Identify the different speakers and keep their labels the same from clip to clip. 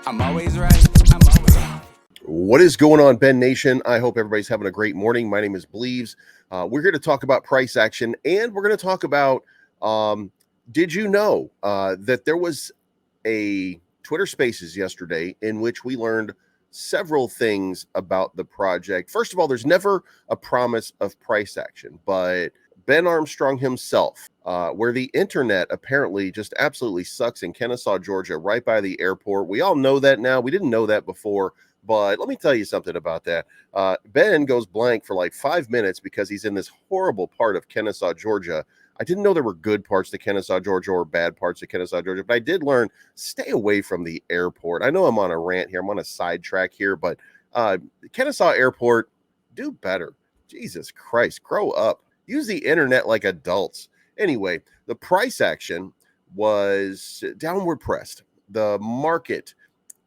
Speaker 1: I'm always right. I'm always right.
Speaker 2: What is going on, Ben Nation? I hope everybody's having a great morning. My name is Bleeves. We're here to talk about price action, and we're going to talk about did you know that there was a Twitter Spaces yesterday in which we learned several things about the project. First of all, there's never a promise of price action, but Ben Armstrong himself, where the internet apparently just absolutely sucks in Kennesaw, Georgia, right by the airport. We all know that now. We didn't know that before. But let me tell you something about that. Ben goes blank for like 5 minutes because he's in this horrible part of Kennesaw, Georgia. I didn't know there were good parts to Kennesaw, Georgia, or bad parts of Kennesaw, Georgia, but I did learn stay away from the airport. I know I'm on a rant here. I'm on a sidetrack here, but Kennesaw Airport, do better. Jesus Christ, grow up. Use the internet like adults. Anyway, the price action was downward pressed. The market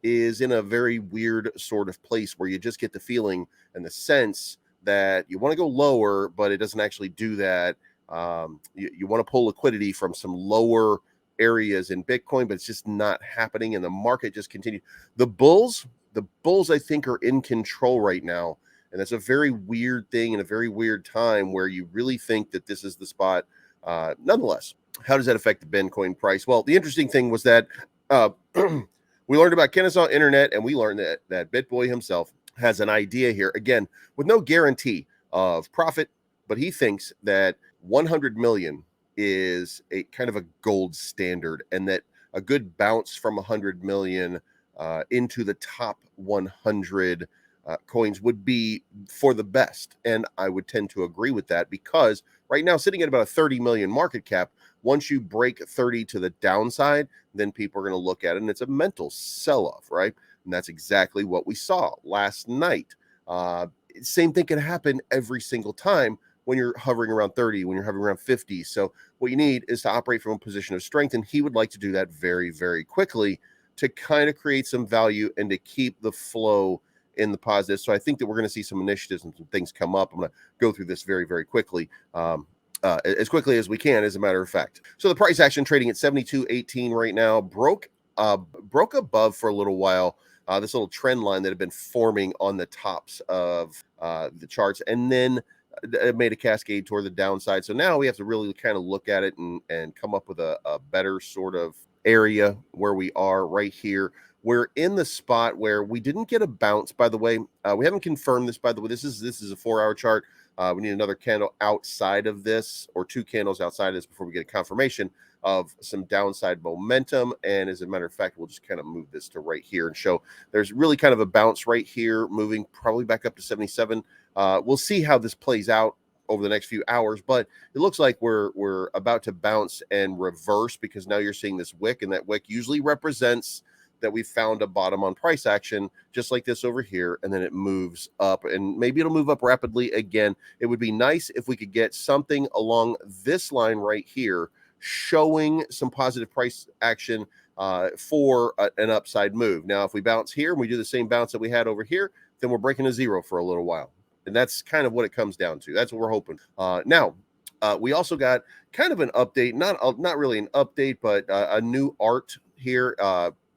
Speaker 2: is in a very weird sort of place where you just get the feeling and the sense that you want to go lower, but it doesn't actually do that. You want to pull liquidity from some lower areas in Bitcoin, but it's just not happening, and the market just continues. The bulls, I think, are in control right now, and that's a very weird thing and a very weird time where you really think that this is the spot. Nonetheless, how does that affect the Bitcoin price? Well, the interesting thing was that we learned about Kennesaw Internet, and we learned that BitBoy himself has an idea here, again, with no guarantee of profit, but he thinks that 100 million is a kind of a gold standard, and that a good bounce from 100 million into the top 100 coins would be for the best. And I would tend to agree with that, because right now, sitting at about a 30 million market cap, once you break 30 to the downside, then people are going to look at it, and it's a mental sell-off, right? And that's exactly what we saw last night. Same thing can happen every single time when you're hovering around 30, when you're hovering around 50. So what you need is to operate from a position of strength, and he would like to do that very, very quickly to kind of create some value and to keep the flow in the positive. So I think that we're going to see some initiatives and some things come up. I'm going to go through this very, very quickly. As quickly as we can, as a matter of fact. So the price action trading at 72.18 right now, broke above for a little while. This little trend line that had been forming on the tops of the charts, and then it made a cascade toward the downside. So now we have to really kind of look at it and come up with a better sort of area where we are right here. We're in the spot where we didn't get a bounce, by the way. We haven't confirmed this, by the way. This is a 4-hour chart. We need another candle outside of this, or 2 candles outside of this, before we get a confirmation of some downside momentum. And as a matter of fact, we'll just kind of move this to right here and show there's really kind of a bounce right here, moving probably back up to 77. We'll see how this plays out over the next few hours, but it looks like we're about to bounce and reverse, because now you're seeing this wick, and that wick usually represents that we found a bottom on price action, just like this over here, and then it moves up, and maybe it'll move up rapidly again. It would be nice if we could get something along this line right here showing some positive price action for an upside move. Now, if we bounce here and we do the same bounce that we had over here, then we're breaking a zero for a little while, and that's kind of what it comes down to. That's what we're hoping. Now, we also got kind of an update, not really an update, but a new art here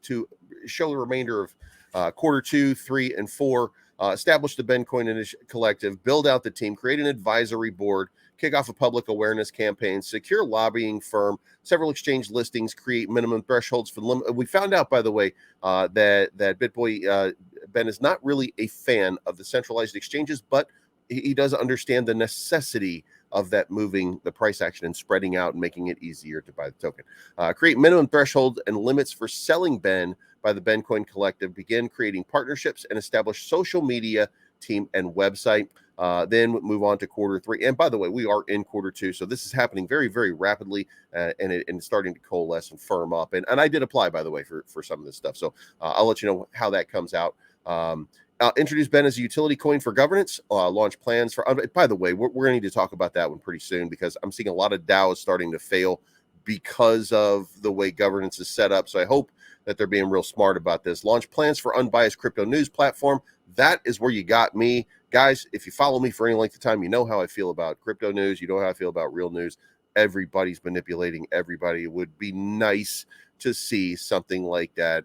Speaker 2: to show the remainder of quarter 2, 3, and 4. Establish the Bitcoin Collective, build out the team, create an advisory board, kick off a public awareness campaign, secure lobbying firm, several exchange listings, create minimum thresholds for we found out, by the way, that BitBoy Ben is not really a fan of the centralized exchanges, but he does understand the necessity of that, moving the price action and spreading out and making it easier to buy the token. Create minimum thresholds and limits for selling Ben by the Bitcoin Collective. Begin creating partnerships and establish social media team and website. Then move on to quarter 3. And by the way, we are in quarter 2, so this is happening very, very rapidly, and it's starting to coalesce and firm up. And I did apply, by the way, for some of this stuff. So I'll let you know how that comes out. Introduce Ben as a utility coin for governance. Launch plans for. By the way, we're going to need to talk about that one pretty soon, because I'm seeing a lot of DAOs starting to fail because of the way governance is set up. So I hope that they're being real smart about this. Launch plans for unbiased crypto news platform. That is where you got me. Guys, if you follow me for any length of time, you know how I feel about crypto news. You know how I feel about real news. Everybody's manipulating everybody. It would be nice to see something like that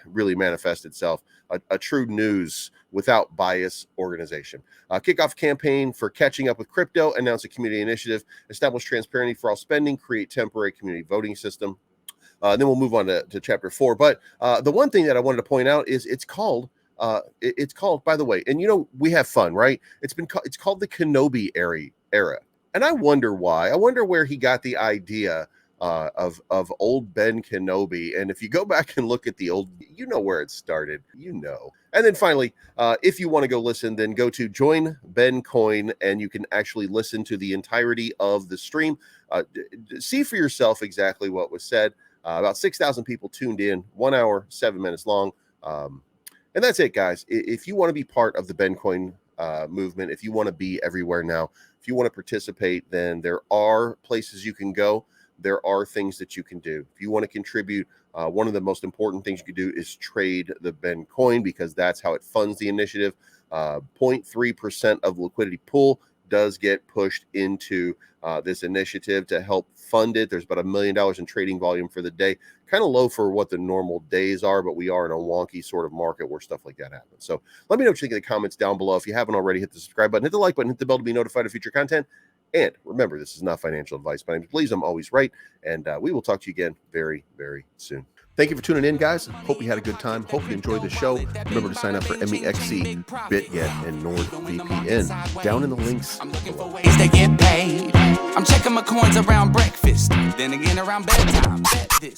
Speaker 2: really manifest itself. A true news without bias organization. Kickoff campaign for catching up with crypto, announce a community initiative, establish transparency for all spending, create temporary community voting system. Then we'll move on to chapter 4. But the one thing that I wanted to point out is it's called, by the way, and we have fun, right? It's called the Kenobi era. And I wonder why. I wonder where he got the idea of old Ben Kenobi. And if you go back and look at the old, where it started, And then finally, if you want to go listen, then go to Join Ben Coin, and you can actually listen to the entirety of the stream. See for yourself exactly what was said. About 6,000 people tuned in, 1 hour, 7 minutes long. And that's it, guys. If you want to be part of the Ben Coin movement, if you want to be everywhere now, if you want to participate, then there are places you can go. There are things that you can do. If you want to contribute, one of the most important things you can do is trade the Ben Coin, because that's how it funds the initiative. 0.3% of liquidity pool does get pushed into this initiative to help fund it. There's about $1 million in trading volume for the day. Kind of low for what the normal days are, but we are in a wonky sort of market where stuff like that happens. So let me know what you think in the comments down below. If you haven't already, hit the subscribe button, hit the like button, hit the bell to be notified of future content. And remember, this is not financial advice. My name is Bleeves. I'm always right. And we will talk to you again very, very soon. Thank you for tuning in, guys. Hope you had a good time. Hope you enjoyed the show. Remember to sign up for MEXC, BitGet, and NordVPN down in the links.
Speaker 1: I'm looking for ways to get paid. I'm checking my coins around breakfast, then again around bedtime. Bet this.